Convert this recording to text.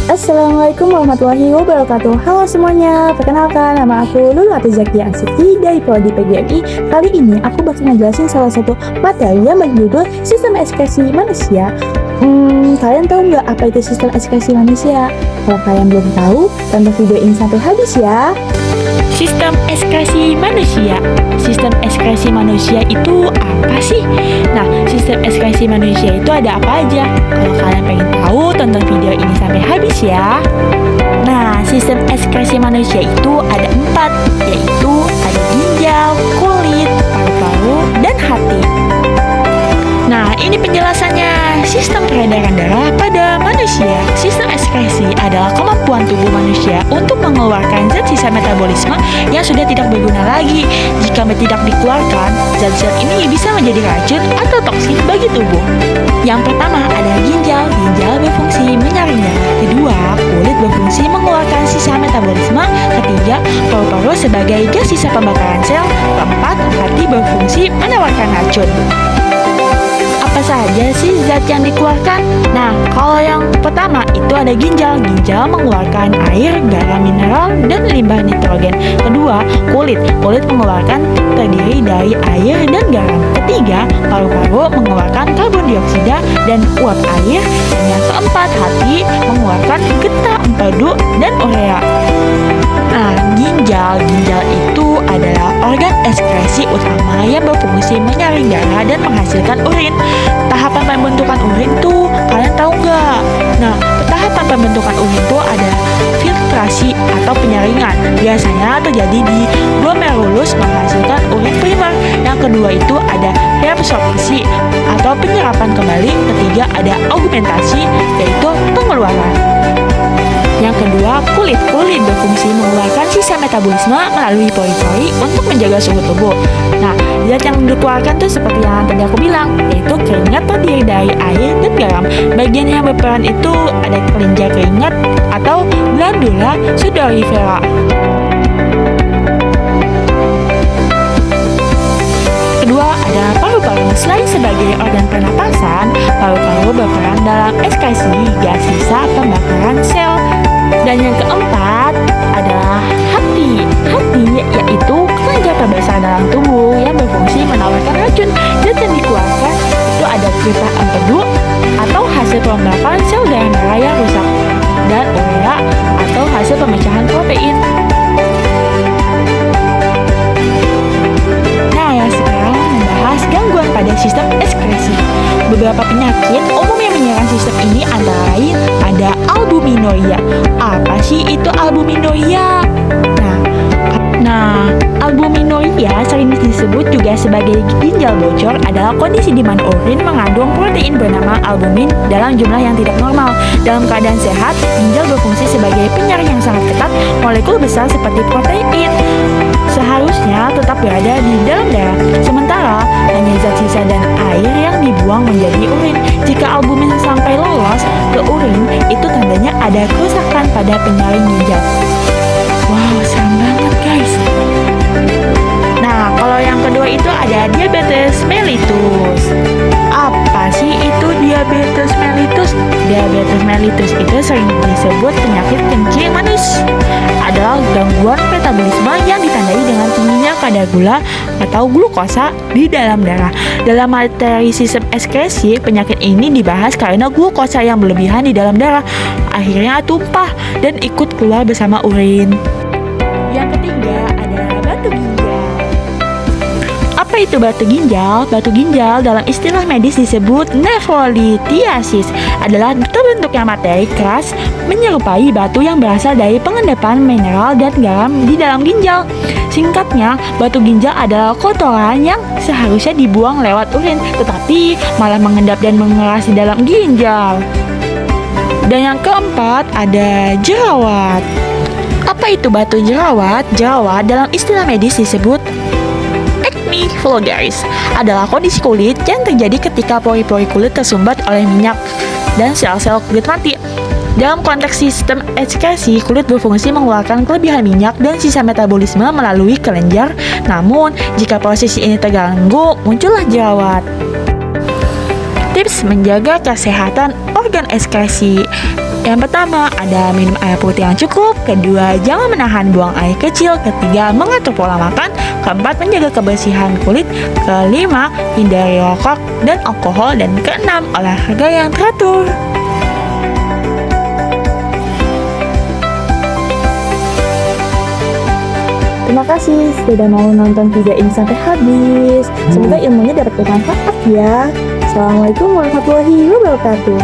Assalamualaikum warahmatullahi wabarakatuh. Halo semuanya, perkenalkan nama aku Lulu Zakia Asyiki dari Prodi PGMI. Kali ini aku bakal ngejelasin salah satu materi yang berjudul Sistem Ekspresi Manusia. Kalian tahu nggak apa itu sistem ekspresi manusia? Kalau kalian belum tahu, tonton video ini sampai habis ya. Sistem ekspresi manusia. Sistem ekspresi manusia itu apa sih? Nah, sistem ekspresi manusia itu ada apa aja? Kalau kalian pengen tahu, tonton video ini sampai habis ya. Nah, sistem ekspresi manusia itu ada 4, yaitu ada ginjal, kulit, paru-paru, dan hati. Nah, ini penjelasannya. Sistem peredaran darah pada manusia. Sistem ekskresi adalah kemampuan tubuh manusia untuk mengeluarkan zat sisa metabolisme yang sudah tidak berguna lagi. Jika tidak dikeluarkan, zat-zat ini bisa menjadi racun atau toksin bagi tubuh. Yang pertama ada ginjal. Ginjal berfungsi menyaring darah. Kedua, kulit berfungsi mengeluarkan sisa metabolisme. Ketiga, paru-paru sebagai gas sisa pembakaran sel. Keempat, hati berfungsi menawarkan racun. Apa saja sih zat yang dikeluarkan? Nah, kalau yang pertama itu ada ginjal. Ginjal mengeluarkan air, garam mineral, dan limbah nitrogen. Kedua, kulit. Kulit mengeluarkan terdiri dari air dan garam. Ketiga, paru-paru mengeluarkan karbon dioksida dan uap air. Dan yang keempat, hati mengeluarkan getah empedu dan urea. Nah, ginjal itu adalah organ ekskresi utama yang berfungsi menyaring darah dan menghasilkan urin. Tahapan pembentukan urin tuh kalian tahu nggak? Nah, tahapan pembentukan urin tuh ada filtrasi atau penyaringan. Biasanya terjadi di glomerulus menghasilkan urin primer. Yang kedua itu ada reabsorpsi atau penyerapan kembali. Ketiga ada augmentasi, yaitu pengeluaran. Yang kedua, kulit. Kulit berfungsi mengeluarkan sisa metabolisme melalui pori-pori untuk menjaga suhu tubuh. Nah, zat yang dikeluarkan tuh seperti yang tadi aku bilang, yaitu keringat terdiri dari air dan garam. Bagian yang berperan itu ada kelenjar keringat atau glandula sudorifera. Kedua, ada paru-paru. Selain sebagai organ pernapasan, paru-paru berperan dalam ekskresi gas sisa pembakaran sel. Dan yang keempat adalah hati. Hati yaitu kelenjar terbesar dalam tubuh yang berfungsi menawarkan racun. Zat yang dikeluarkan itu ada getah empedu atau hasil pembakaran sel darah merah yang rusak, dan urea atau hasil pemecahan protein. Nah, yang sekarang membahas gangguan pada sistem ekskresi. Beberapa penyakit umum yang menyerang sistem ini antara lain ada albuminuria. Apa sih itu albuminuria? Nah, albuminuria sering disebut juga sebagai ginjal bocor adalah kondisi di mana urin mengandung protein bernama albumin dalam jumlah yang tidak normal. Dalam keadaan sehat, ginjal berfungsi sebagai penyaring yang sangat ketat molekul besar seperti protein. Seharusnya tetap berada di dalam darah. Sementara hanya zat sisa dan air yang dibuang menjadi urin. Jika albumin sampai lolos ke urin, itu tandanya ada kerusakan pada penyaring ginjal. Wow, serem banget guys. Nah, kalau yang kedua itu ada diabetes mellitus. Apa sih itu diabetes mellitus? Diabetes mellitus itu sering disebut penyakit kencing manis. Adalah gangguan metabolisme yang ditandai dengan tingginya kadar gula atau glukosa di dalam darah. Dalam materi sistem ekskresi, penyakit ini dibahas karena glukosa yang berlebihan di dalam darah akhirnya tumpah dan ikut keluar bersama urin. Yang ketiga ada batu ginjal. Apa itu batu ginjal? Batu ginjal dalam istilah medis disebut nefrolithiasis, adalah terbentuknya materi keras menyerupai batu yang berasal dari pengendapan mineral dan garam di dalam ginjal. Singkatnya, batu ginjal adalah kotoran yang seharusnya dibuang lewat urin, tetapi malah mengendap dan mengeras di dalam ginjal. Dan yang keempat ada jerawat. Apa itu batu jerawat? Jerawat dalam istilah medis disebut acne vulgaris, adalah kondisi kulit yang terjadi ketika pori-pori kulit tersumbat oleh minyak dan sel-sel kulit mati. Dalam konteks sistem ekskresi, kulit berfungsi mengeluarkan kelebihan minyak dan sisa metabolisme melalui kelenjar. Namun, jika proses ini terganggu, muncullah jerawat. Tips menjaga kesehatan organ ekskresi. Yang pertama, ada minum air putih yang cukup. Kedua, jangan menahan buang air kecil. Ketiga, mengatur pola makan. Keempat, menjaga kebersihan kulit. Kelima, hindari rokok dan alkohol. Dan keenam, olahraga yang teratur. Terima kasih sudah mau nonton video ini sampai habis. Semoga ilmunya dapat bermanfaat ya. Assalamualaikum warahmatullahi wabarakatuh.